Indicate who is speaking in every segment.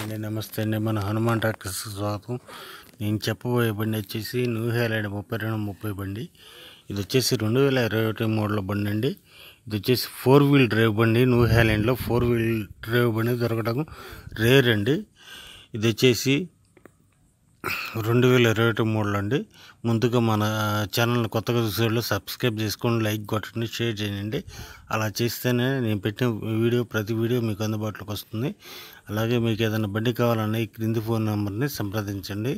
Speaker 1: అండి నమస్తే అండి. మన హనుమాన్ ట్రాక్టర్స్ స్వాగతం. నేను చెప్పబోయే బండి వచ్చేసి న్యూ హైలాండ్ 3230 బండి. ఇది వచ్చేసి 2021 మోడల్ బండి అండి. ఇది వచ్చేసి 4 వీల్ డ్రైవ్ బండి. న్యూ హైలాండ్లో 4 వీల్ డ్రైవ్ బండి దొరకడం రేర్ అండి. ఇది వచ్చేసి 2021 మోడల్ అండి. ముందుగా మన ఛానల్ని కొత్తగా చూసేవాళ్ళు సబ్స్క్రైబ్ చేసుకోండి, లైక్ కొట్టండి, షేర్ చేయండి. అలా చేస్తేనే నేను పెట్టిన ప్రతి వీడియో మీకు అందుబాటులోకి వస్తుంది. అలాగే మీకు ఏదైనా బండి కావాలన్నా ఈ క్రింది ఫోన్ నెంబర్ని సంప్రదించండి.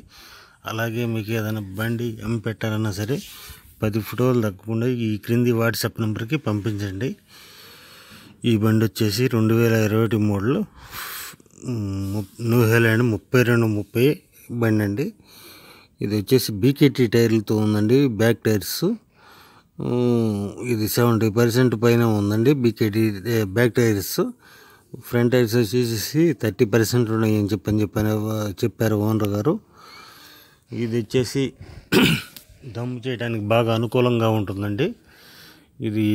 Speaker 1: అలాగే మీకు ఏదైనా బండి అమ్మి పెట్టాలన్నా సరే 10 ఫోటోలు తగ్గకుండా ఈ క్రింది వాట్సాప్ నెంబర్కి పంపించండి. ఈ బండి వచ్చేసి 2021 మోడల్ న్యూ హైలాండ్ 3230 బండి అండి. ఇది వచ్చేసి బీకేటీ టైర్లతో ఉందండి. బ్యాక్ టైర్స్ ఇది 70% పైన ఉందండి. BKT back tyres. Front tyres వచ్చేసి 30% ఉన్నాయని చెప్పారు ఓనర్ గారు. ఇది వచ్చేసి దమ్ము చేయడానికి బాగా అనుకూలంగా ఉంటుందండి. ఇది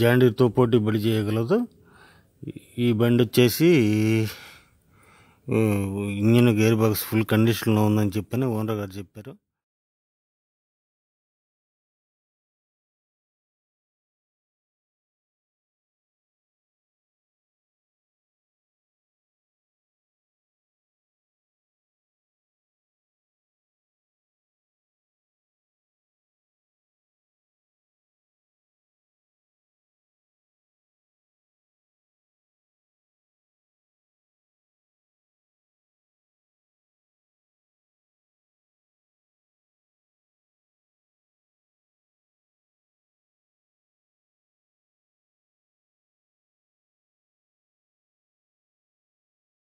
Speaker 1: జాండీర్తో పోటీ బడి చేయగలదు. ఈ బండి వచ్చేసి ఇంజిన్ గేర్ బాక్స్ ఫుల్ కండిషన్లో ఉందని ఓనర్ గారు చెప్పారు.